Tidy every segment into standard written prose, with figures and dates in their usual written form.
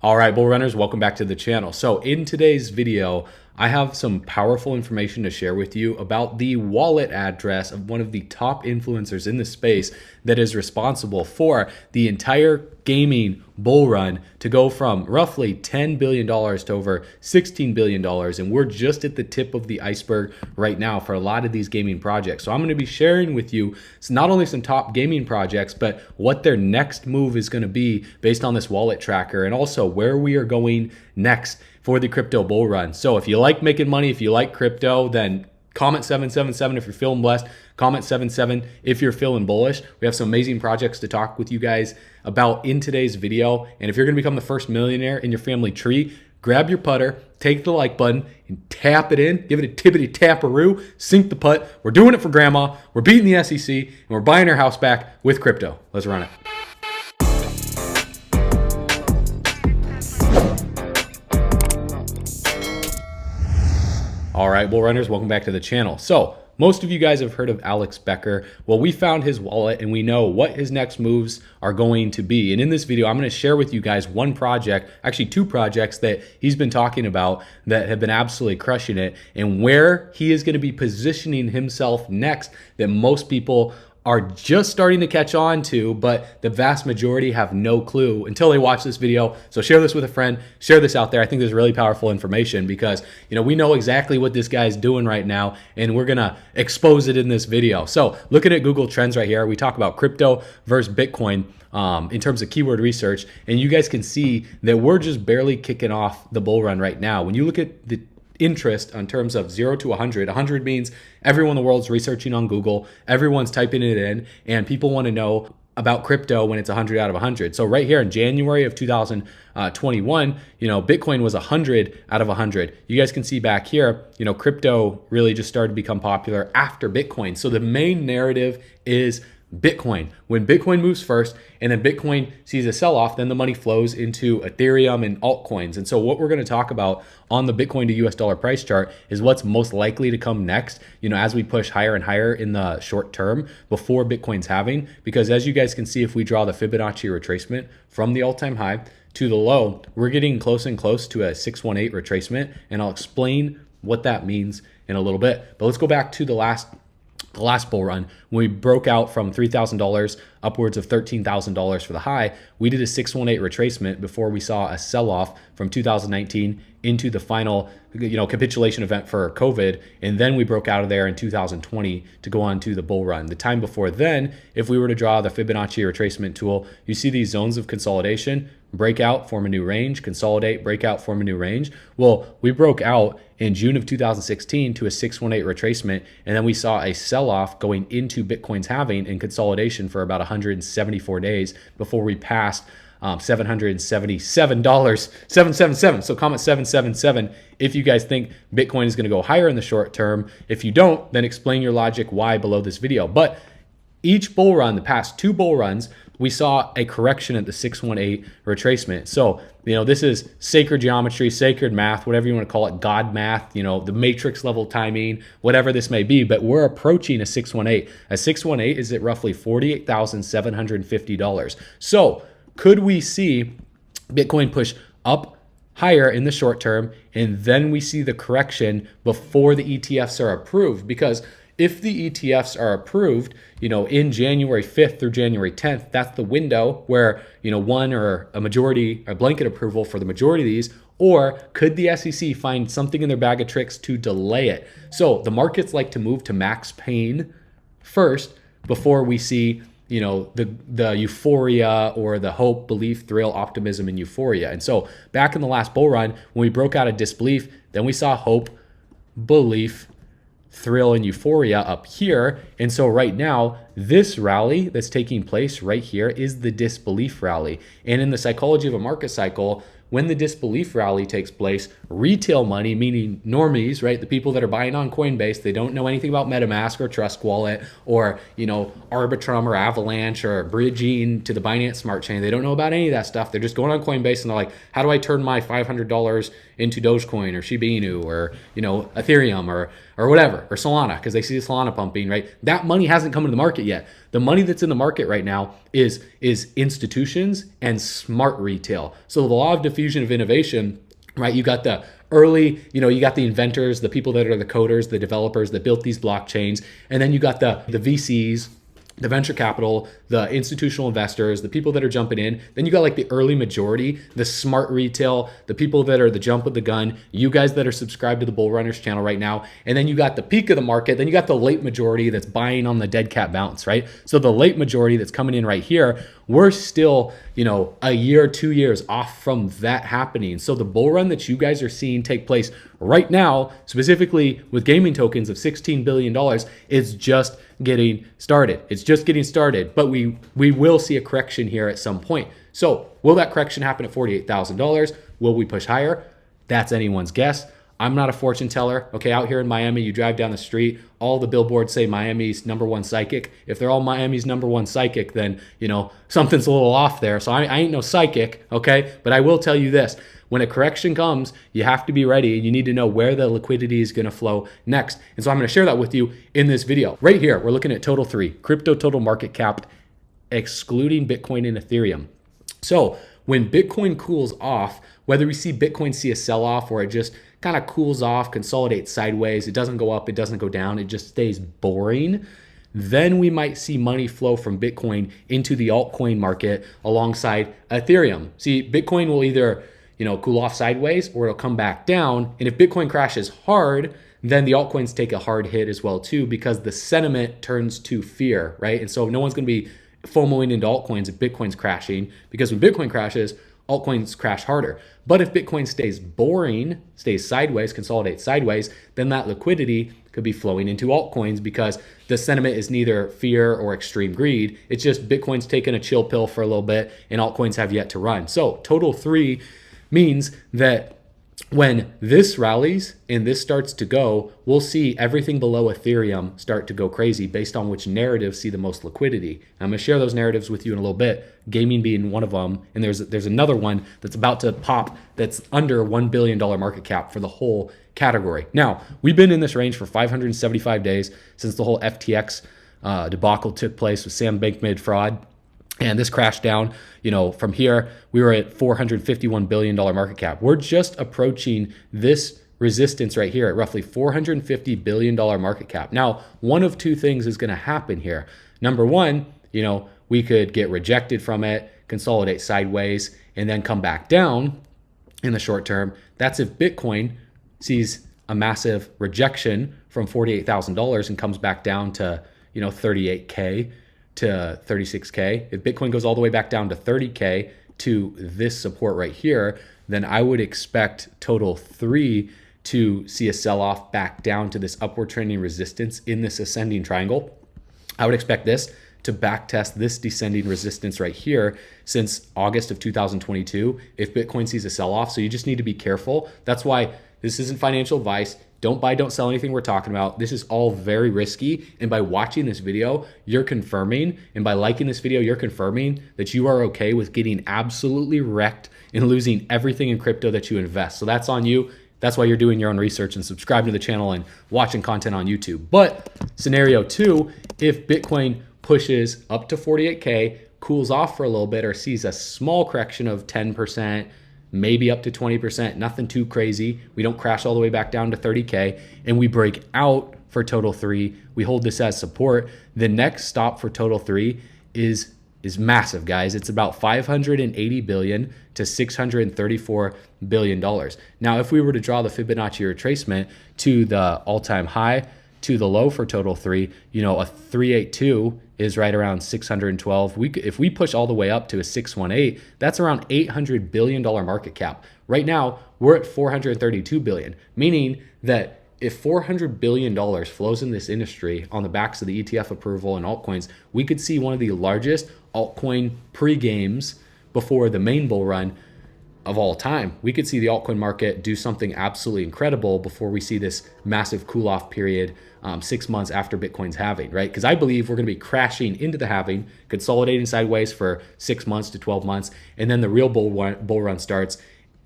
All right, bull runners, welcome back to the channel. So in today's video, I have some powerful information to share with you about the wallet address of one of the top influencers in the space that is responsible for the entire gaming bull run to go from roughly $10 billion to over $16 billion. And we're just at the tip of the iceberg right now for a lot of these gaming projects. So I'm going to be sharing with you not only some top gaming projects, but what their next move is going to be based on this wallet tracker, and also where we are going next for the crypto bull run. So if you like making money, if you like crypto, then comment 777 if you're feeling blessed. Comment 77 if you're feeling bullish. We have some amazing projects to talk with you guys about in today's video. And if you're going to become the first millionaire in your family tree, grab your putter, take the like button, and tap it in. Give it a tippity taparoo, sink the putt. We're doing it for grandma. We're beating the SEC, and we're buying our house back with crypto. Let's run it. All right, bull runners, welcome back to the channel. So most of you guys have heard of Alex Becker. Well, we found his wallet and we know what his next moves are going to be. And in this video, I'm going to share with you guys one project, actually two projects that he's been talking about that have been absolutely crushing it, and where he is going to be positioning himself next that most people are just starting to catch on to, but the vast majority have no clue until they watch this video. So share this with a friend, share this out there. I think there's really powerful information because, we know exactly what this guy's doing right now, and we're gonna expose it in this video. So looking at Google Trends right here, we talk about crypto versus Bitcoin in terms of keyword research, and you guys can see that we're just barely kicking off the bull run right now. When you look at the interest in terms of 0 to 100. 100 means everyone in the world's researching on Google, everyone's typing it in, and people want to know about crypto when it's 100 out of 100. So right here in January of 2021, Bitcoin was 100 out of 100. You guys can see back here, crypto really just started to become popular after Bitcoin. So the main narrative is Bitcoin. When Bitcoin moves first and then Bitcoin sees a sell-off, then the money flows into Ethereum and altcoins. And so what we're going to talk about on the Bitcoin to US dollar price chart is what's most likely to come next, as we push higher and higher in the short term before Bitcoin's halving. Because as you guys can see, if we draw the Fibonacci retracement from the all-time high to the low, we're getting close and close to a 618 retracement. And I'll explain what that means in a little bit. But let's go back to the last bull run. When we broke out from $3,000 upwards of $13,000 for the high, we did a 618 retracement before we saw a sell-off from 2019 into the final capitulation event for COVID, and then we broke out of there in 2020 to go on to the bull run. The time before then, if we were to draw the Fibonacci retracement tool, you see these zones of consolidation: breakout, form a new range, consolidate, breakout, form a new range. Well, we broke out in June of 2016 to a 618 retracement, and then we saw a sell-off going into Bitcoin's halving and consolidation for about 174 days before we passed $777. So comment 777 if you guys think Bitcoin is going to go higher in the short term. If you don't, then explain your logic why below this video. But each bull run, the past two bull runs, we saw a correction at the 618 retracement. So, this is sacred geometry, sacred math, whatever you want to call it, God math, the matrix level timing, whatever this may be, but we're approaching a 618. A 618 is at roughly $48,750. So could we see Bitcoin push up higher in the short term, and then we see the correction before the ETFs are approved? Because if the ETFs are approved, in January 5th through January 10th, that's the window where, one or a majority, a blanket approval for the majority of these, or could the SEC find something in their bag of tricks to delay it? So the markets like to move to max pain first before we see, the euphoria or the hope, belief, thrill, optimism, and euphoria. And so back in the last bull run, when we broke out of disbelief, then we saw hope, belief, thrill, and euphoria up here. And so right now, this rally that's taking place right here is the disbelief rally. And in the psychology of a market cycle, when the disbelief rally takes place, retail money, meaning normies, right? The people that are buying on Coinbase, they don't know anything about MetaMask or Trust Wallet or, Arbitrum or Avalanche or bridging to the Binance Smart Chain. They don't know about any of that stuff. They're just going on Coinbase and they're like, how do I turn my $500 into Dogecoin or Shiba Inu or, Ethereum or whatever, or Solana, because they see the Solana pumping, right? That money hasn't come into the market yet. The money that's in the market right now is institutions and smart retail. So the law of infusion of innovation, right? You got the early, you got the inventors, the people that are the coders, the developers that built these blockchains. And then you got the VCs, the venture capital, the institutional investors, the people that are jumping in. Then you got like the early majority, the smart retail, the people that are the jump with the gun, you guys that are subscribed to the Bull Runners channel right now. And then you got the peak of the market. Then you got the late majority that's buying on the dead cat bounce, right? So the late majority that's coming in right here, we're still, a year, 2 years off from that happening. So the bull run that you guys are seeing take place right now, specifically with gaming tokens of $16 billion, is just getting started. It's just getting started, but we will see a correction here at some point. So will that correction happen at $48,000? Will we push higher? That's anyone's guess. I'm not a fortune teller. Okay, out here in Miami, you drive down the street, all the billboards say Miami's #1 psychic. If they're all Miami's #1 psychic, then, something's a little off there. So I ain't no psychic, okay? But I will tell you this. When a correction comes, you have to be ready and you need to know where the liquidity is gonna flow next. And so I'm gonna share that with you in this video. Right here, we're looking at total 3, crypto total market cap, excluding Bitcoin and Ethereum. So when Bitcoin cools off, whether we see Bitcoin see a sell-off or it just kind of cools off, consolidates sideways, it doesn't go up, it doesn't go down, it just stays boring, then we might see money flow from Bitcoin into the altcoin market alongside Ethereum. See, Bitcoin will either cool off sideways or it'll come back down. And if Bitcoin crashes hard, then the altcoins take a hard hit as well too, because the sentiment turns to fear, right? And so no one's gonna be FOMOing into altcoins if Bitcoin's crashing, because when Bitcoin crashes, altcoins crash harder. But if Bitcoin stays boring, stays sideways, consolidates sideways, then that liquidity could be flowing into altcoins because the sentiment is neither fear or extreme greed. It's just Bitcoin's taking a chill pill for a little bit and altcoins have yet to run. So total 3 means that when this rallies and this starts to go, we'll see everything below Ethereum start to go crazy based on which narratives see the most liquidity. I'm going to share those narratives with you in a little bit, gaming being one of them. And there's another one that's about to pop that's under $1 billion market cap for the whole category. Now, we've been in this range for 575 days since the whole FTX debacle took place with Sam Bankman-Fried fraud. And this crashed down, from here, we were at $451 billion market cap. We're just approaching this resistance right here at roughly $450 billion market cap. Now, one of two things is gonna happen here. Number one, we could get rejected from it, consolidate sideways, and then come back down in the short term. That's if Bitcoin sees a massive rejection from $48,000 and comes back down to, 38K. to 36K. If Bitcoin goes all the way back down to 30K to this support right here, then I would expect total 3 to see a sell-off back down to this upward trending resistance in this ascending triangle. I would expect this to backtest this descending resistance right here since August of 2022 if Bitcoin sees a sell-off. So you just need to be careful. That's why this isn't financial advice. Don't buy, don't sell anything we're talking about. This is all very risky. And by watching this video, you're confirming, and by liking this video, you're confirming that you are okay with getting absolutely wrecked and losing everything in crypto that you invest. So that's on you. That's why you're doing your own research and subscribing to the channel and watching content on YouTube. But scenario 2, if Bitcoin pushes up to 48K, cools off for a little bit, or sees a small correction of 10%, maybe up to 20%, nothing too crazy. We don't crash all the way back down to 30K and we break out for total 3. We hold this as support. The next stop for total 3 is massive, guys. It's about $580 billion to $634 billion. Now, if we were to draw the Fibonacci retracement to the all-time high to the low for total 3, a 382 is right around 612. If we push all the way up to a 618, that's around $800 billion market cap. Right now, we're at $432 billion, meaning that if $400 billion flows in this industry on the backs of the ETF approval and altcoins, we could see one of the largest altcoin pre-games before the main bull run of all time. We could see the altcoin market do something absolutely incredible before we see this massive cool-off period 6 months after Bitcoin's halving, right? Because I believe we're going to be crashing into the halving, consolidating sideways for 6 months to 12 months, and then the real bull run starts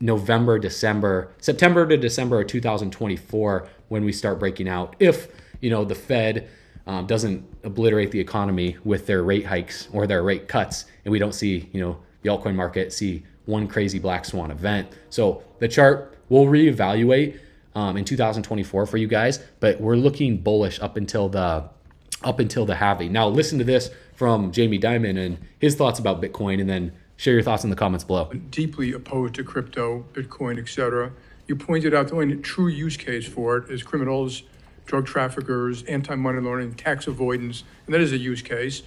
September to December of 2024 when we start breaking out. If the Fed doesn't obliterate the economy with their rate hikes or their rate cuts, and we don't see the altcoin market see one crazy black swan event. So the chart will reevaluate in 2024 for you guys, but we're looking bullish up until the halving. Now listen to this from Jamie Dimon and his thoughts about Bitcoin, and then share your thoughts in the comments below. Deeply opposed to crypto, Bitcoin, etc. You pointed out the only true use case for it is criminals, drug traffickers, anti-money laundering, tax avoidance, and that is a use case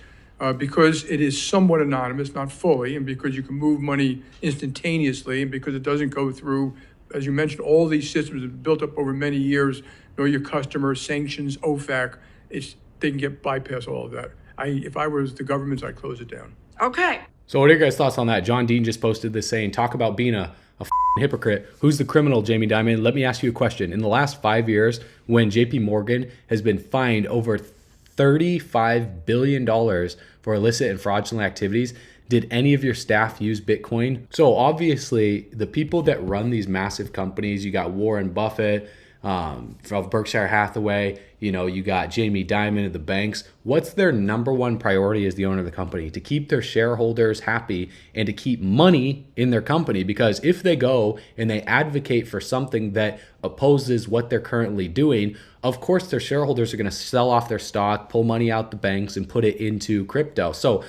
because it is somewhat anonymous, not fully, and because you can move money instantaneously, and because it doesn't go through, as you mentioned, all these systems that have built up over many years, know your customers, sanctions, OFAC, they can bypass all of that. If I was the government, I'd close it down. Okay. So what are your guys' thoughts on that? John Dean just posted this saying, talk about being a hypocrite. Who's the criminal, Jamie Dimon? Let me ask you a question. In the last 5 years, when JP Morgan has been fined over $35 billion for illicit and fraudulent activities, did any of your staff use Bitcoin? So obviously, the people that run these massive companies, you got Warren Buffett, of Berkshire Hathaway, you got Jamie Dimon of the banks. What's their number one priority as the owner of the company? To keep their shareholders happy and to keep money in their company. Because if they go and they advocate for something that opposes what they're currently doing, of course their shareholders are going to sell off their stock, pull money out the banks, and put it into crypto. So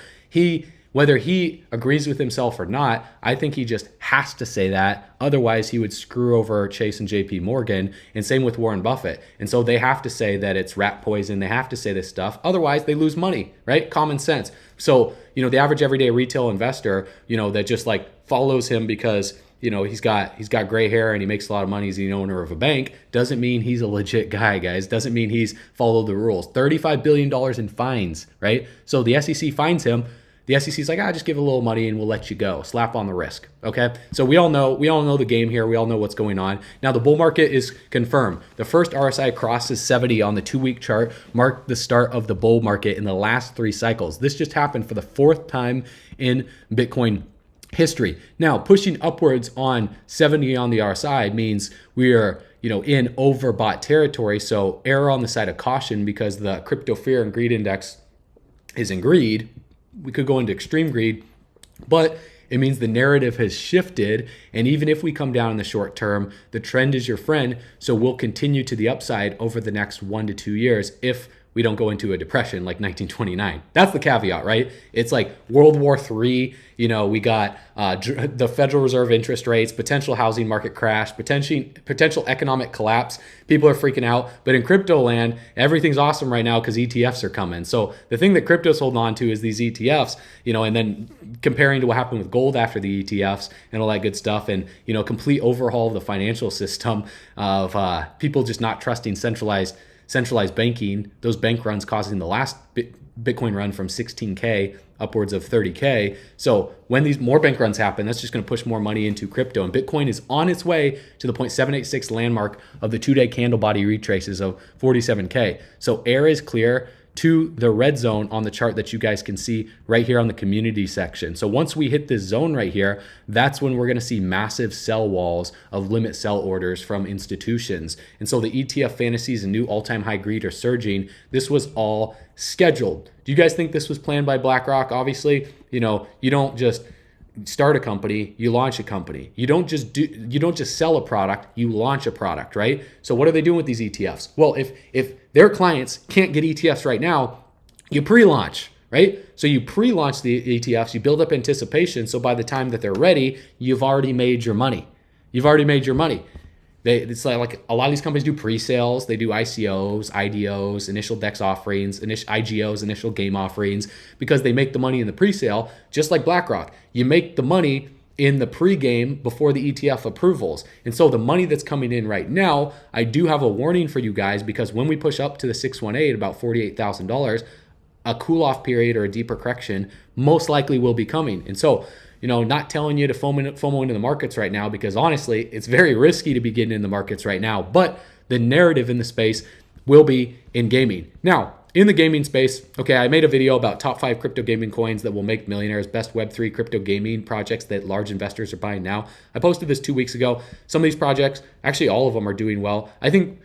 whether he agrees with himself or not, I think he just has to say that. Otherwise, he would screw over Chase and JP Morgan, and same with Warren Buffett. And so they have to say that it's rat poison. They have to say this stuff. Otherwise, they lose money, right? Common sense. So, the average everyday retail investor, that just like follows him because, he's got gray hair and he makes a lot of money as the owner of a bank, doesn't mean he's a legit guy, guys. Doesn't mean he's followed the rules. $35 billion in fines, right? So the SEC fines him. The SEC's like, just give a little money and we'll let you go. Slap on the risk. Okay. So we all know the game here. We all know what's going on. Now the bull market is confirmed. The first RSI crosses 70 on the 2-week chart marked the start of the bull market in the last 3 cycles. This just happened for the 4th time in Bitcoin history. Now pushing upwards on 70 on the RSI means we are, in overbought territory. So err on the side of caution because the crypto fear and greed index is in greed. We could go into extreme greed, but it means the narrative has shifted. And even if we come down in the short term, the trend is your friend. So we'll continue to the upside over the next 1 to 2 years if we don't go into a depression like 1929. That's the caveat, right? It's like World War III. We got the Federal Reserve interest rates, potential housing market crash, potential economic collapse. People are freaking out. But in crypto land, everything's awesome right now because ETFs are coming. So the thing that crypto's holding on to is these ETFs, and then comparing to what happened with gold after the ETFs and all that good stuff, and, complete overhaul of the financial system of people just not trusting centralized banking, those bank runs causing the last Bitcoin run from 16K upwards of 30K. So when these more bank runs happen, that's just going to push more money into crypto. And Bitcoin is on its way to the 0.786 landmark of the 2-day candle body retraces of 47K. So air is clear to the red zone on the chart that you guys can see right here on the community section. So once we hit this zone right here, that's when we're going to see massive sell walls of limit sell orders from institutions. And so the ETF fantasies and new all-time high greed are surging. This was all scheduled. Do you guys think this was planned by BlackRock? Obviously, you don't just start a company, you launch a company. You don't just sell a product, you launch a product, right? So what are they doing with these ETFs? Well, if their clients can't get ETFs right now, you pre-launch, right? So you pre-launch the ETFs, you build up anticipation, so by the time that they're ready, you've already made your money. It's like a lot of these companies do pre-sales, they do ICOs, IDOs, initial DEX offerings, IGOs, initial game offerings, because they make the money in the pre-sale, just like BlackRock. You make the money in the pre-game before the ETF approvals. And so the money that's coming in right now, I do have a warning for you guys, because when we push up to the 618, about $48,000, a cool-off period or a deeper correction most likely will be coming. And so, not telling you to FOMO into the markets right now, because honestly, it's very risky to be getting in the markets right now. But the narrative in the space will be in gaming. Now, in the gaming space, okay, I made a video about top 5 crypto gaming coins that will make millionaires, best Web3 crypto gaming projects that large investors are buying now. I posted this 2 weeks ago. Some of these projects, actually all of them, are doing well. I think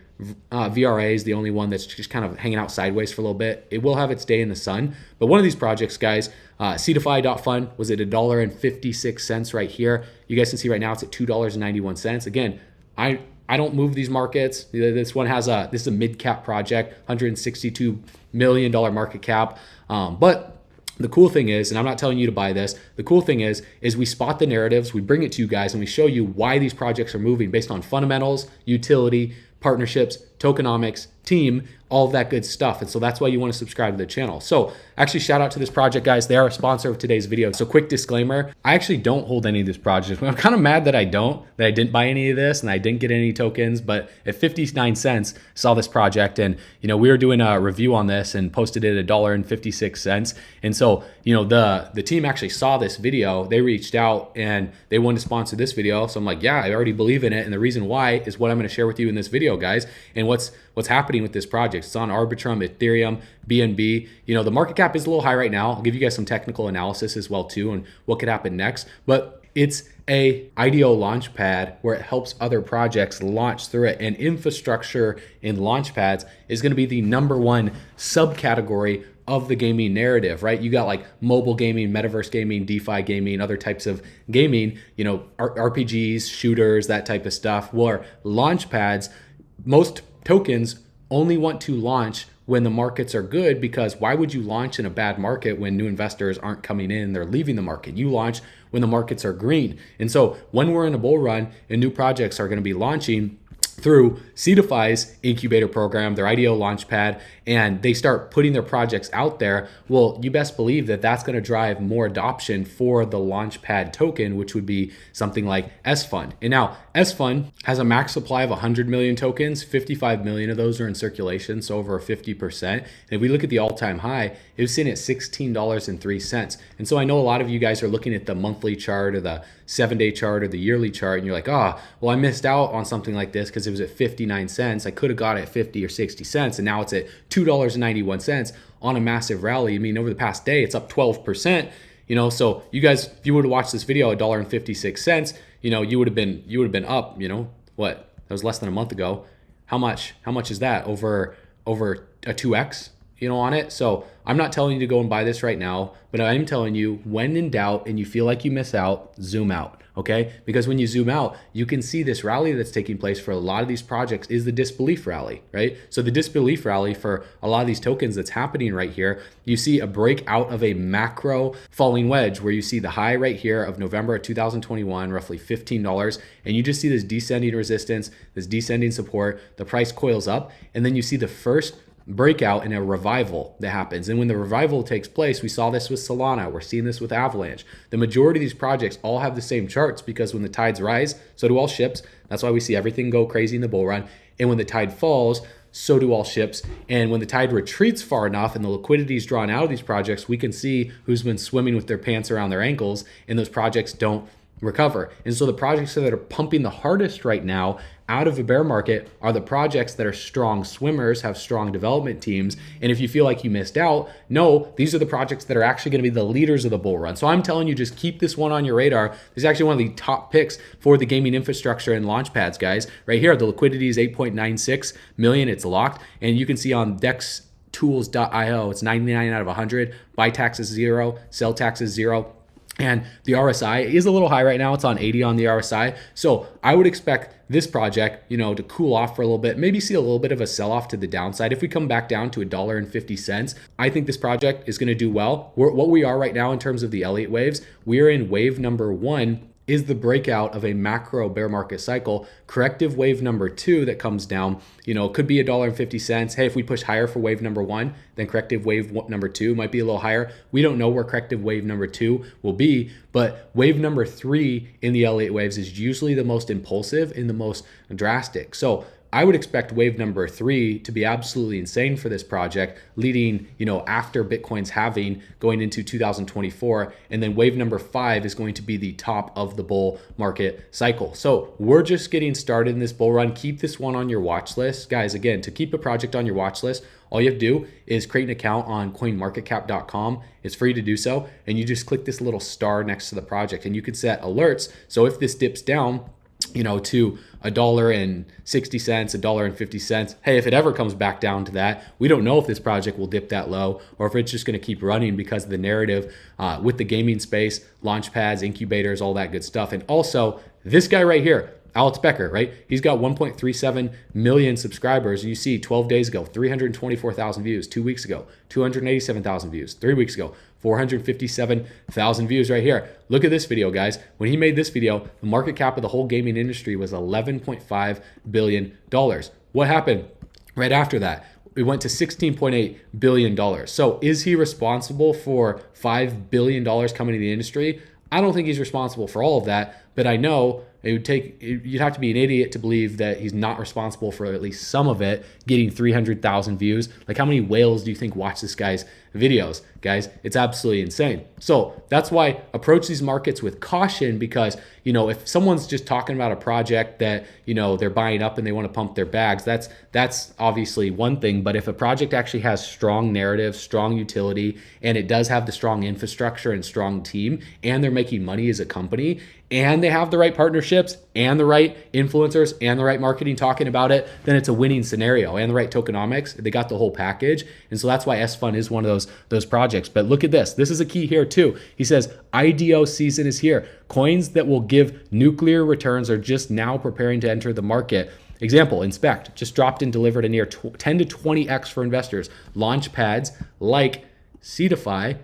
VRA is the only one that's just kind of hanging out sideways for a little bit. It will have its day in the sun. But one of these projects, guys, Cetify.fund was at $1.56 right here. You guys can see right now it's at $2.91. Again, I don't move these markets. This one has this is a mid cap project, $162 million market cap. But the cool thing is, and I'm not telling you to buy this, the cool thing is we spot the narratives, we bring it to you guys, and we show you why these projects are moving based on fundamentals, utility, partnerships, tokenomics, team, all of that good stuff. And so that's why you want to subscribe to the channel. So actually shout out to this project, guys. They are a sponsor of today's video. So quick disclaimer, I actually don't hold any of this project. I'm kind of mad that I didn't buy any of this and I didn't get any tokens, but at 59 cents, saw this project and, we were doing a review on this and posted it at $1.56. And so, the team actually saw this video, they reached out and they wanted to sponsor this video. So I'm like, yeah, I already believe in it. And the reason why is what I'm going to share with you in this video, guys. And what's happening with this project. It's on Arbitrum, Ethereum, BNB. The market cap is a little high right now. I'll give you guys some technical analysis as well too and what could happen next. But it's a IDO launch pad where it helps other projects launch through it. And infrastructure in launch pads is going to be the number one subcategory of the gaming narrative, right? You got like mobile gaming, metaverse gaming, DeFi gaming, other types of gaming, RPGs, shooters, that type of stuff, where launch pads, most tokens only want to launch when the markets are good, because why would you launch in a bad market when new investors aren't coming in, they're leaving the market? You launch when the markets are green. And so when we're in a bull run and new projects are going to be launching through Cetify's incubator program, their IDO launchpad, and they start putting their projects out there, well, you best believe that that's going to drive more adoption for the launchpad token, which would be something like S-Fund. And now S-Fund has a max supply of 100 million tokens. 55 million of those are in circulation, so over 50%. And if we look at the all-time high, it was sitting at $16.03. And so I know a lot of you guys are looking at the monthly chart or the 7-day chart or the yearly chart, and you're like, well, I missed out on something like this because it was at 59 cents. I could have got it at 50 or 60 cents, and now it's at $2.91 on a massive rally. I mean, over the past day, it's up 12%. So you guys, if you would have watched this video at $1.56, you would have been up. What? That was less than a month ago. How much is that? Over a 2x? On it. So I'm not telling you to go and buy this right now, but I'm telling you, when in doubt and you feel like you miss out, zoom out. Okay? Because when you zoom out, you can see this rally that's taking place for a lot of these projects is the disbelief rally, right? So the disbelief rally for a lot of these tokens that's happening right here, you see a breakout of a macro falling wedge where you see the high right here of November of 2021, roughly $15, and you just see this descending resistance, this descending support, the price coils up, and then you see the first breakout and a revival that happens. And when the revival takes place, we saw this with Solana, we're seeing this with Avalanche. The majority of these projects all have the same charts because when the tides rise, so do all ships. That's why we see everything go crazy in the bull run. And when the tide falls, so do all ships. And when the tide retreats far enough and the liquidity is drawn out of these projects, we can see who's been swimming with their pants around their ankles, and those projects don't recover. And so the projects that are pumping the hardest right now out of a bear market are the projects that are strong swimmers, have strong development teams. And if you feel like you missed out, no, these are the projects that are actually going to be the leaders of the bull run. So I'm telling you, just keep this one on your radar. This is actually one of the top picks for the gaming infrastructure and launch pads, guys. Right here, the liquidity is 8.96 million. It's locked. And you can see on dextools.io, it's 99 out of 100. Buy tax is 0, sell tax is 0. And the RSI is a little high right now. It's on 80 on the RSI. So I would expect this project, to cool off for a little bit, maybe see a little bit of a sell-off to the downside. If we come back down to $1.50, I think this project is going to do well. What we are right now in terms of the Elliott waves, we're in wave number 1 is the breakout of a macro bear market cycle. Corrective wave number 2 that comes down, could be $1.50. Hey, if we push higher for wave number 1, then corrective wave number 2 might be a little higher. We don't know where corrective wave number 2 will be, but wave number 3 in the Elliott waves is usually the most impulsive and the most drastic. So I would expect wave number 3 to be absolutely insane for this project, leading, after Bitcoin's halving going into 2024. And then wave number 5 is going to be the top of the bull market cycle. So we're just getting started in this bull run. Keep this one on your watch list. Guys, again, to keep a project on your watch list, all you have to do is create an account on coinmarketcap.com. It's free to do so. And you just click this little star next to the project and you can set alerts. So if this dips down, to $1.60, $1.50. Hey, if it ever comes back down to that, we don't know if this project will dip that low or if it's just going to keep running because of the narrative with the gaming space, launch pads, incubators, all that good stuff. And also this guy right here, Alex Becker, right? He's got 1.37 million subscribers. You see 12 days ago, 324,000 views. 2 weeks ago, 287,000 views. 3 weeks ago, 457,000 views right here. Look at this video, guys. When he made this video, the market cap of the whole gaming industry was $11.5 billion. What happened right after that? It went to $16.8 billion. So is he responsible for $5 billion coming to the industry? I don't think he's responsible for all of that, but I know you'd have to be an idiot to believe that he's not responsible for at least some of it getting 300,000 views. Like, how many whales do you think watch this guy's videos? Guys, it's absolutely insane. So that's why approach these markets with caution, because, if someone's just talking about a project that, they're buying up and they want to pump their bags, that's obviously one thing. But if a project actually has strong narrative, strong utility, and it does have the strong infrastructure and strong team, and they're making money as a company, and they have the right partnerships and the right influencers and the right marketing talking about it, then it's a winning scenario. And the right tokenomics, they got the whole package. And so that's why S-Fund is one of those projects. But look at this. This is a key here too. He says, IDO season is here. Coins that will give nuclear returns are just now preparing to enter the market. Example, Inspect just dropped and delivered a near 10 to 20x for investors. Launch pads like CDFI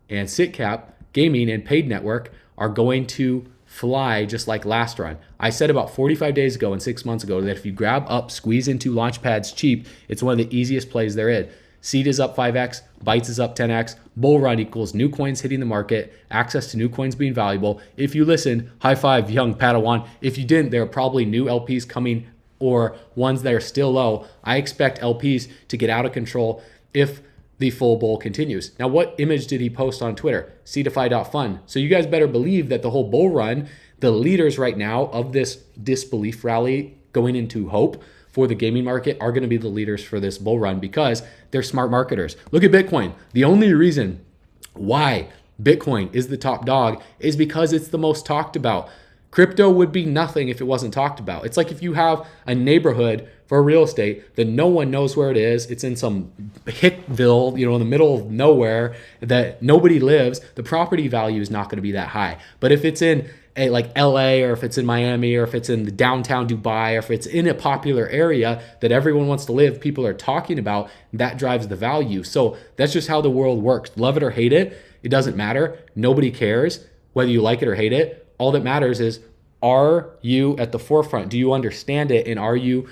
and SitCap Gaming and Paid Network are going to fly just like last run. I said about 45 days ago and 6 months ago that if you grab up, squeeze into launch pads cheap, it's one of the easiest plays there is. Seed is up 5x, Bytes is up 10x, bull run equals new coins hitting the market, access to new coins being valuable. If you listen, high five, young Padawan. If you didn't, there are probably new LPs coming or ones that are still low. I expect LPs to get out of control if the full bull continues. Now, what image did he post on Twitter? CDFI.fun. So you guys better believe that the whole bull run, the leaders right now of this disbelief rally going into hope for the gaming market are going to be the leaders for this bull run because they're smart marketers. Look at Bitcoin. The only reason why Bitcoin is the top dog is because it's the most talked about. Crypto would be nothing if it wasn't talked about. It's like if you have a neighborhood for real estate that no one knows where it is. It's in some hickville, in the middle of nowhere that nobody lives. The property value is not going to be that high. But if it's in like LA, or if it's in Miami, or if it's in the downtown Dubai, or if it's in a popular area that everyone wants to live, people are talking about, that drives the value. So that's just how the world works. Love it or hate it, it doesn't matter. Nobody cares whether you like it or hate it. All that matters is, are you at the forefront? Do you understand it? And are you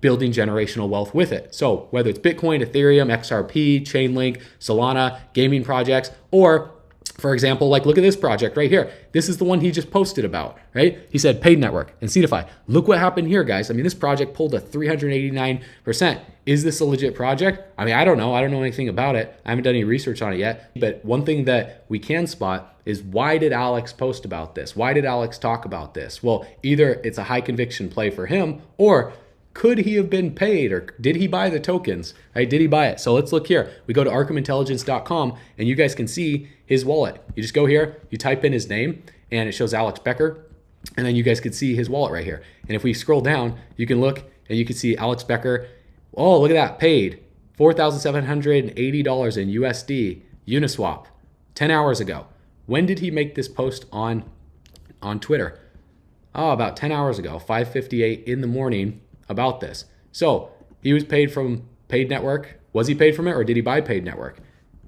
building generational wealth with it? So whether it's Bitcoin, Ethereum, XRP, Chainlink, Solana, gaming projects, or for example, like look at this project right here. This is the one he just posted about, right? He said Paid Network and CDFI. Look what happened here, guys. I mean, this project pulled a 389%. Is this a legit project? I mean, I don't know. I don't know anything about it. I haven't done any research on it yet. But one thing that we can spot is, why did Alex post about this? Why did Alex talk about this? Well, either it's a high conviction play for him, or could he have been paid, or did he buy the tokens? Right? Did he buy it? So let's look here. We go to ArkhamIntelligence.com and you guys can see his wallet. You just go here, you type in his name and it shows Alex Becker. And then you guys could see his wallet right here. And if we scroll down, you can look and you can see Alex Becker. Oh, look at that. Paid $4,780 in USD Uniswap 10 hours ago. When did he make this post on Twitter? Oh, about 10 hours ago, 5:58 in the morning, about this. So he was paid from Paid Network. Was he paid from it, or did he buy Paid Network?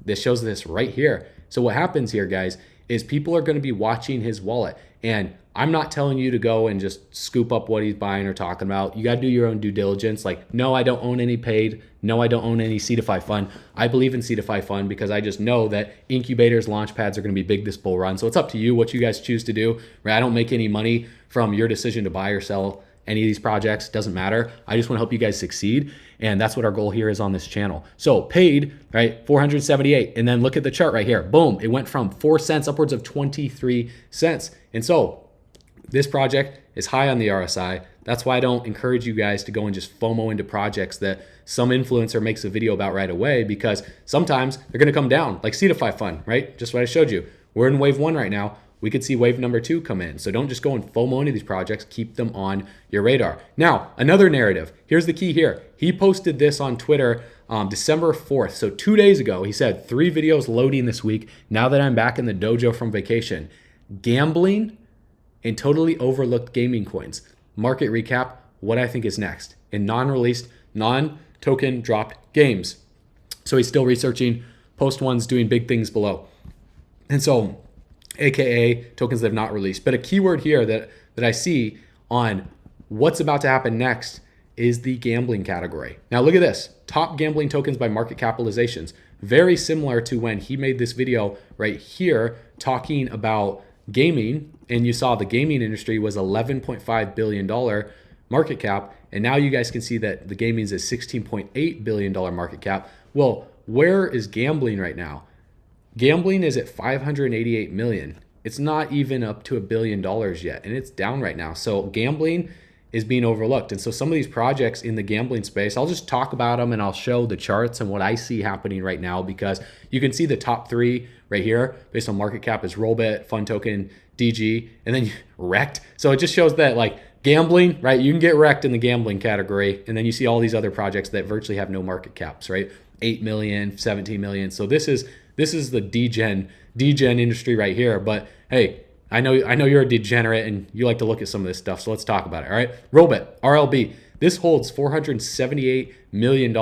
This shows this right here. So what happens here, guys, is people are going to be watching his wallet. And I'm not telling you to go and just scoop up what he's buying or talking about. You got to do your own due diligence. Like, no, I don't own any Paid. No, I don't own any CDFI fund. I believe in CDFI fund because I just know that incubators, launch pads are going to be big this bull run. So it's up to you what you guys choose to do. Right? I don't make any money from your decision to buy or sell any of these projects. Doesn't matter. I just want to help you guys succeed. And that's what our goal here is on this channel. So Paid, right, 478. And then look at the chart right here. Boom. It went from 4 cents upwards of 23 cents. And so this project is high on the RSI. That's why I don't encourage you guys to go and just FOMO into projects that some influencer makes a video about right away, because sometimes they're going to come down, like CDFI fund, right? Just what I showed you. We're in wave 1 right now. we could see wave number 2 come in. So don't just go and FOMO into these projects, keep them on your radar. Now, another narrative. Here's the key here. He posted this on Twitter December 4th. So 2 days ago, he said 3 videos loading this week. Now that I'm back in the dojo from vacation, gambling and totally overlooked gaming coins. Market recap, what I think is next in non-released, non-token dropped games. So he's still researching, post one's doing big things below. And so, AKA tokens that have not released. But a keyword here that I see on what's about to happen next is the gambling category. Now look at this, top gambling tokens by market capitalizations. Very similar to when he made this video right here talking about gaming, and you saw the gaming industry was $11.5 billion market cap, and now you guys can see that the gaming is a $16.8 billion market cap. Well, where is gambling right now? Gambling is at 588 million. It's not even up to $1 billion yet, and it's down right now. So gambling is being overlooked. And so some of these projects in the gambling space, I'll just talk about them and I'll show the charts and what I see happening right now, because you can see the top 3 right here based on market cap is Rollbit, Fun Token, DG, and then wrecked. So it just shows that like gambling, right? You can get wrecked in the gambling category. And then you see all these other projects that virtually have no market caps, right? 8 million, 17 million. So this is the degen industry right here. But hey, I know you're a degenerate and you like to look at some of this stuff. So let's talk about it. All right. Rollbit, RLB. This holds $478 million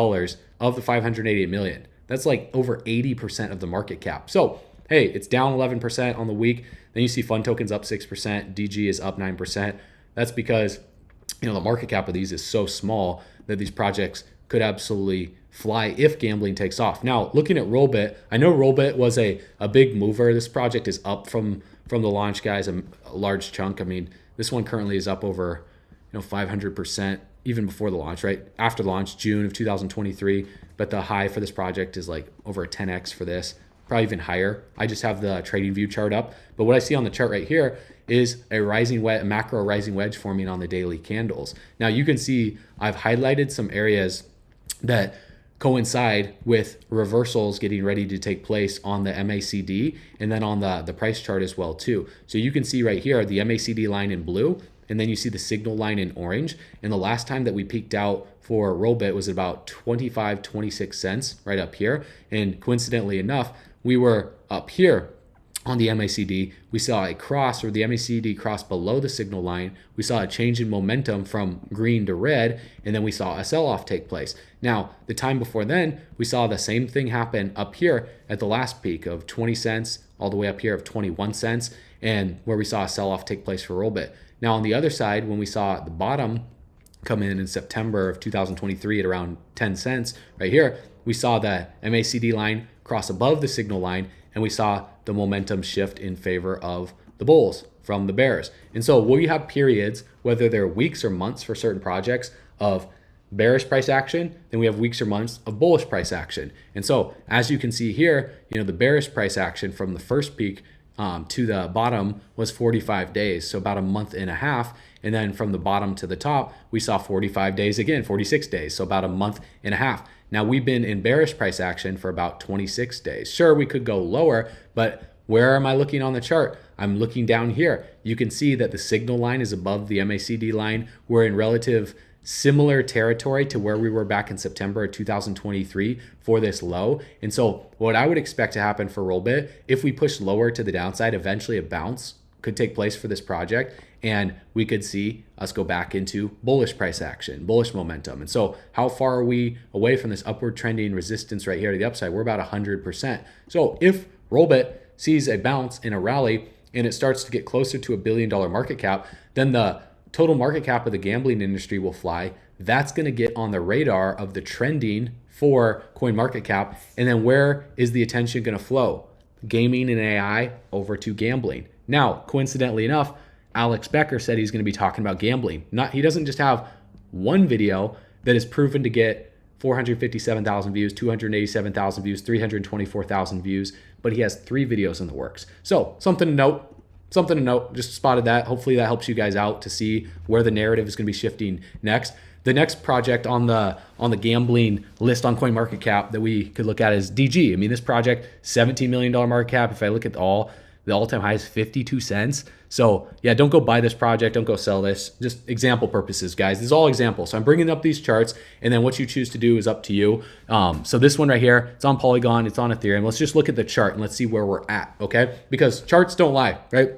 of the 588 million. That's like over 80% of the market cap. So hey, it's down 11% on the week. Then you see Fun Tokens up 6%. DG is up 9%. That's because, the market cap of these is so small that these projects could absolutely fly if gambling takes off. Now, looking at Rollbit, I know Rollbit was a big mover. This project is up from the launch, guys, a large chunk. I mean, this one currently is up over 500% even before the launch, right? After the launch, June of 2023. But the high for this project is like over a 10x for this, probably even higher. I just have the trading view chart up. But what I see on the chart right here is a macro rising wedge forming on the daily candles. Now you can see I've highlighted some areas that coincide with reversals getting ready to take place on the MACD and then on the price chart as well too. So you can see right here the MACD line in blue, and then you see the signal line in orange. And the last time that we peaked out for Rollbit was about 26 cents right up here. And coincidentally enough, we were up here on the MACD. We saw a cross, or the MACD crossed below the signal line. We saw a change in momentum from green to red, and then we saw a sell-off take place. Now, the time before then, we saw the same thing happen up here at the last peak of 20 cents, all the way up here of 21 cents, and where we saw a sell-off take place for Rollbit. Now, on the other side, when we saw the bottom come in September of 2023 at around 10 cents right here, we saw the MACD line cross above the signal line, and we saw the momentum shift in favor of the bulls from the bears. And so we have periods, whether they're weeks or months for certain projects, of bearish price action, then we have weeks or months of bullish price action. And so as you can see here, the bearish price action from the first peak to the bottom was 45 days, so about a month and a half. And then from the bottom to the top, we saw 45 days again, 46 days, so about a month and a half. Now we've been in bearish price action for about 26 days. Sure, we could go lower, but where am I looking on the chart? I'm looking down here. You can see that the signal line is above the MACD line. We're in relative similar territory to where we were back in September of 2023 for this low. And so what I would expect to happen for Rollbit, if we push lower to the downside, eventually a bounce could take place for this project, and we could see us go back into bullish price action, bullish momentum. And so how far are we away from this upward trending resistance right here to the upside? We're about 100%. So if Rollbit sees a bounce in a rally and it starts to get closer to $1 billion market cap, then the total market cap of the gambling industry will fly. That's going to get on the radar of the trending for coin market cap. And then where is the attention going to flow? Gaming and AI over to gambling. Now, coincidentally enough, Alex Becker said he's going to be talking about gambling. He doesn't just have one video that is proven to get 457,000 views, 287,000 views, 324,000 views, but he has 3 videos in the works. So something to note, just spotted that. Hopefully that helps you guys out to see where the narrative is going to be shifting next. The next project on the gambling list on CoinMarketCap that we could look at is DG. I mean, this project, $17 million market cap. If I look at all The all-time high is 52 cents. So yeah, don't go buy this project. Don't go sell this. Just example purposes, guys. This is all examples. So I'm bringing up these charts, and then what you choose to do is up to you. So this one right here, it's on Polygon, it's on Ethereum. Let's just look at the chart and let's see where we're at, okay? Because charts don't lie, right?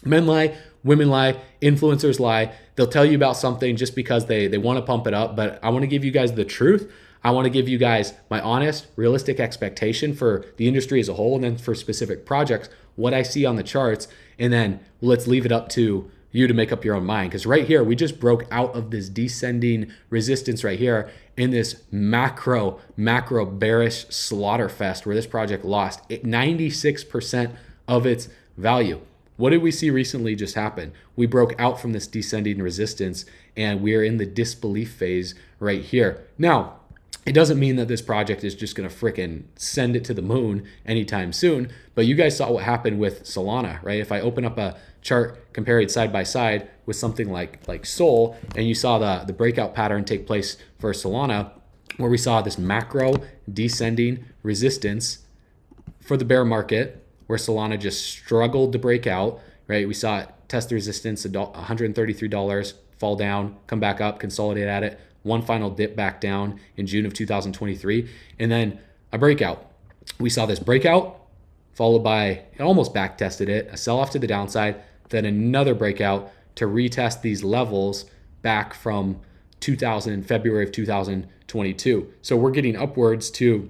Men lie, women lie, influencers lie. They'll tell you about something just because they want to pump it up, but I want to give you guys the truth. I want to give you guys my honest, realistic expectation for the industry as a whole, and then for specific projects, what I see on the charts, and then let's leave it up to you to make up your own mind. Because right here, we just broke out of this descending resistance right here in this macro bearish slaughter fest where this project lost 96% of its value. What did we see recently just happen? We broke out from this descending resistance, and we're in the disbelief phase right here. Now, it doesn't mean that this project is just going to frickin' send it to the moon anytime soon, but you guys saw what happened with Solana, right? If I open up a chart, compare it side by side with something like Sol, and you saw the breakout pattern take place for Solana, where we saw this macro descending resistance for the bear market, where Solana just struggled to break out, right? We saw it test the resistance at $133, fall down, come back up, consolidate at it, one final dip back down in June of 2023, and then a breakout. We saw this breakout followed by, it almost back tested it, a sell off to the downside, then another breakout to retest these levels back from February of 2022. So we're getting upwards to,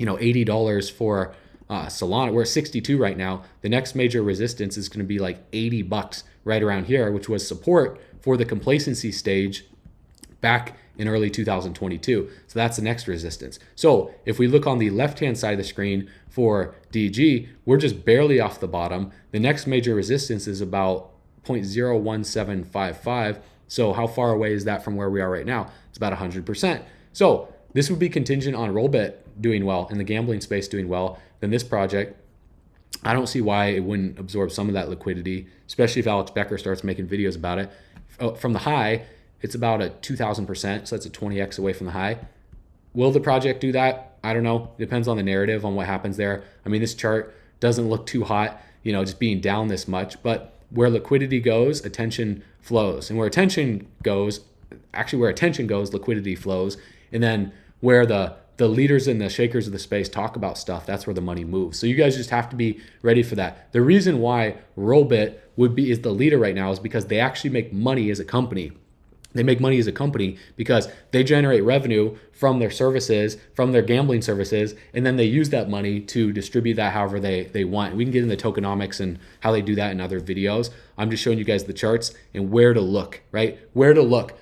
$80 for Solana. We're at 62 right now. The next major resistance is going to be like $80 right around here, which was support for the complacency stage back in early 2022. So that's the next resistance. So if we look on the left-hand side of the screen for DG, we're just barely off the bottom. The next major resistance is about 0.01755. So how far away is that from where we are right now? It's about 100%. So this would be contingent on Rollbit doing well and the gambling space doing well. Then this project, I don't see why it wouldn't absorb some of that liquidity, especially if Alex Becker starts making videos about it. From the high, it's about a 2,000%, so that's a 20x away from the high. Will the project do that? I don't know. It depends on the narrative, on what happens there. I mean, this chart doesn't look too hot, just being down this much, but where liquidity goes, attention flows. And where attention goes, liquidity flows. And then where the leaders and the shakers of the space talk about stuff, that's where the money moves. So you guys just have to be ready for that. The reason why Rollbit is the leader right now is because they actually make money as a company. They make money as a company because they generate revenue from their services, from their gambling services, and then they use that money to distribute that however they want. We can get into tokenomics and how they do that in other videos. I'm just showing you guys the charts and where to look, right? Where to look.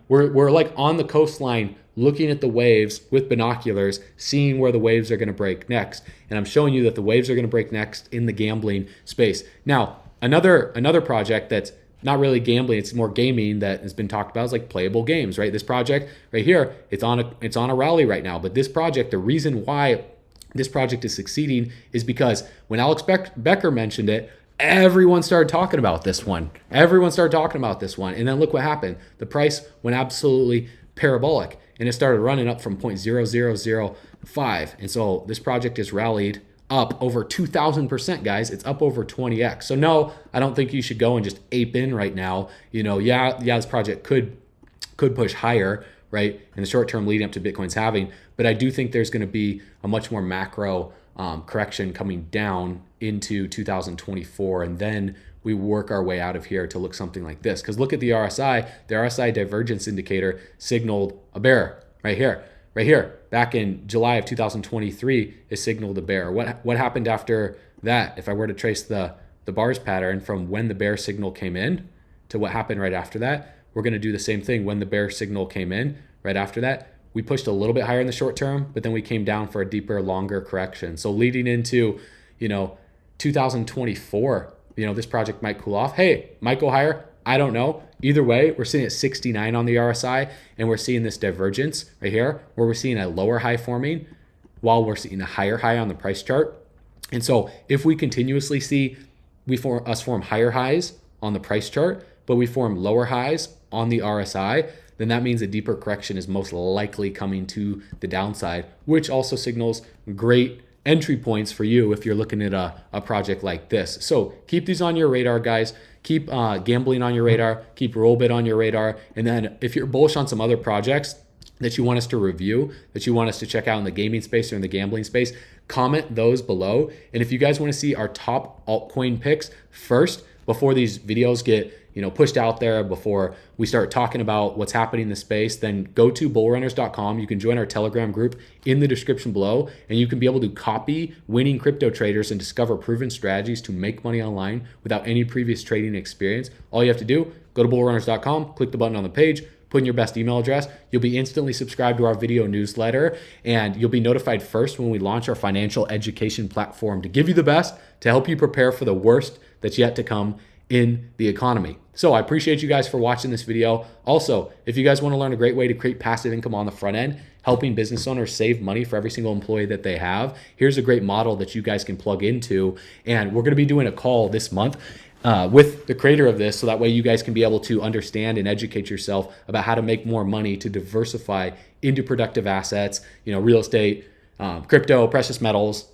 We're like on the coastline looking at the waves with binoculars, seeing where the waves are going to break next. And I'm showing you that the waves are going to break next in the gambling space. Now, another project that's not really gambling, it's more gaming that has been talked about is like Playable Games, right? This project right here, it's on a rally right now. But this project, the reason why this project is succeeding is because when Alex Becker mentioned it, everyone started talking about this one. And then look what happened. The price went absolutely parabolic and it started running up from 0.0005. And so this project has rallied up over 2,000%, guys. It's up over 20x. So no, I don't think you should go and just ape in right now. This project could push higher, right, in the short term leading up to Bitcoin's halving. But I do think there's going to be a much more macro correction coming down into 2024, and then we work our way out of here to look something like this. Because look at the RSI. The RSI divergence indicator signaled a bear right here. Back in July of 2023, it signaled a bear. What happened after that? If I were to trace the bars pattern from when the bear signal came in to what happened right after that, we're going to do the same thing. When the bear signal came in right after that, we pushed a little bit higher in the short term, but then we came down for a deeper, longer correction. So leading into 2024, this project might cool off. Hey, might go higher. I don't know. Either way, we're sitting at 69 on the RSI, and we're seeing this divergence right here where we're seeing a lower high forming while we're seeing a higher high on the price chart. And so if we continuously see us form higher highs on the price chart, but we form lower highs on the RSI, then that means a deeper correction is most likely coming to the downside, which also signals great entry points for you if you're looking at a project like this. So keep these on your radar, guys. Keep gambling on your radar, keep Rollbit on your radar. And then if you're bullish on some other projects that you want us to review, that you want us to check out in the gaming space or in the gambling space, comment those below. And if you guys want to see our top altcoin picks first, before these videos get pushed out there, before we start talking about what's happening in the space, then go to bullrunners.com. You can join our Telegram group in the description below, and you can be able to copy winning crypto traders and discover proven strategies to make money online without any previous trading experience. All you have to do, go to bullrunners.com, click the button on the page, put in your best email address. You'll be instantly subscribed to our video newsletter, and you'll be notified first when we launch our financial education platform to give you the best, to help you prepare for the worst that's yet to come in the economy. So I appreciate you guys for watching this video. Also, if you guys want to learn a great way to create passive income on the front end, helping business owners save money for every single employee that they have, here's a great model that you guys can plug into. And we're going to be doing a call this month with the creator of this, so that way you guys can be able to understand and educate yourself about how to make more money to diversify into productive assets, real estate, crypto, precious metals,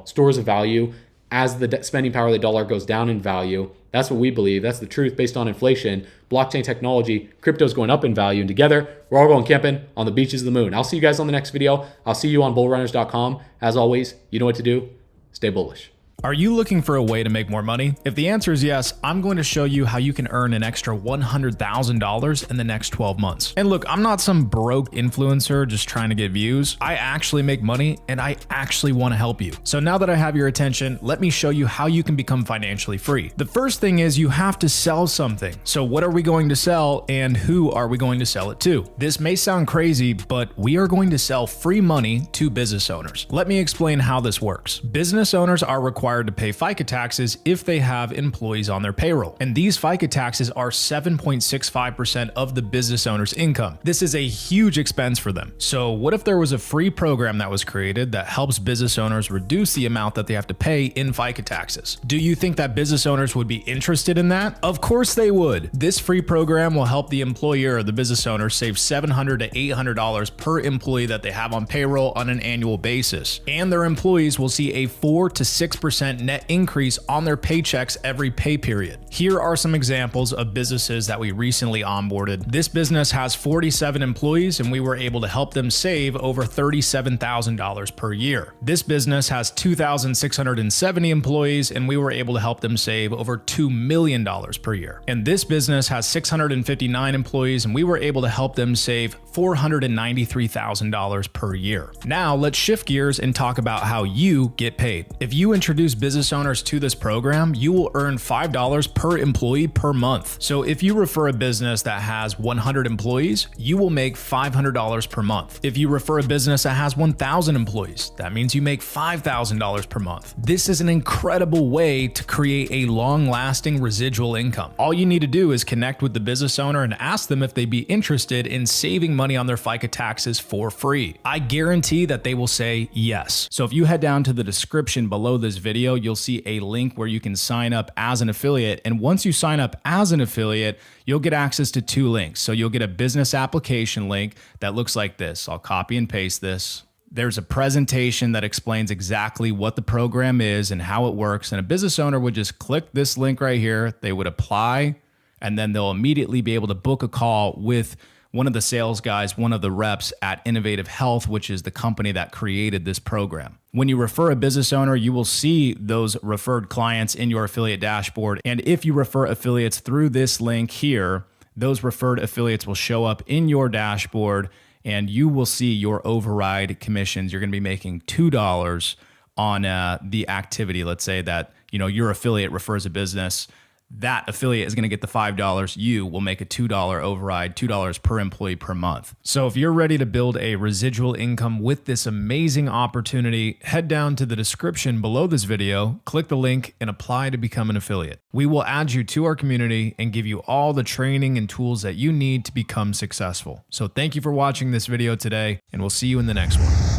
stores of value. As the spending power of the dollar goes down in value, that's what we believe. That's the truth based on inflation, blockchain technology, crypto's going up in value, and together we're all going camping on the beaches of the moon. I'll see you guys on the next video. I'll see you on bullrunners.com. As always, you know what to do. Stay bullish. Are you looking for a way to make more money? If the answer is yes, I'm going to show you how you can earn an extra $100,000 in the next 12 months. And look, I'm not some broke influencer just trying to get views. I actually make money and I actually want to help you. So now that I have your attention, let me show you how you can become financially free. The first thing is you have to sell something. So what are we going to sell and who are we going to sell it to? This may sound crazy, but we are going to sell free money to business owners. Let me explain how this works. Business owners are required to pay FICA taxes if they have employees on their payroll. And these FICA taxes are 7.65% of the business owner's income. This is a huge expense for them. So what if there was a free program that was created that helps business owners reduce the amount that they have to pay in FICA taxes? Do you think that business owners would be interested in that? Of course they would. This free program will help the employer or the business owner save $700 to $800 per employee that they have on payroll on an annual basis. And their employees will see a 4 to 6% net increase on their paychecks every pay period. Here are some examples of businesses that we recently onboarded. This business has 47 employees and we were able to help them save over $37,000 per year. This business has 2,670 employees and we were able to help them save over $2 million per year. And this business has 659 employees and we were able to help them save $493,000 per year. Now let's shift gears and talk about how you get paid. If you introduce business owners to this program, you will earn $5 per employee per month. So if you refer a business that has 100 employees, you will make $500 per month. If you refer a business that has 1,000 employees, that means you make $5,000 per month. This is an incredible way to create a long-lasting residual income. All you need to do is connect with the business owner and ask them if they'd be interested in saving money on their FICA taxes for free. I guarantee that they will say yes. So if you head down to the description below this video, you'll see a link where you can sign up as an affiliate. And once you sign up as an affiliate, you'll get access to 2 links. So you'll get a business application link that looks like this. I'll copy and paste this. There's a presentation that explains exactly what the program is and how it works. And a business owner would just click this link right here. They would apply, and then they'll immediately be able to book a call with one of the sales guys, one of the reps at Innovative Health, which is the company that created this program. When you refer a business owner, you will see those referred clients in your affiliate dashboard. And if you refer affiliates through this link here, those referred affiliates will show up in your dashboard and you will see your override commissions. You're going to be making $2 on the activity. Let's say that your affiliate refers a business. That affiliate is going to get the $5. You will make a $2 override, $2 per employee per month. So if you're ready to build a residual income with this amazing opportunity, head down to the description below this video, click the link, and apply to become an affiliate. We will add you to our community and give you all the training and tools that you need to become successful. So thank you for watching this video today, and we'll see you in the next one.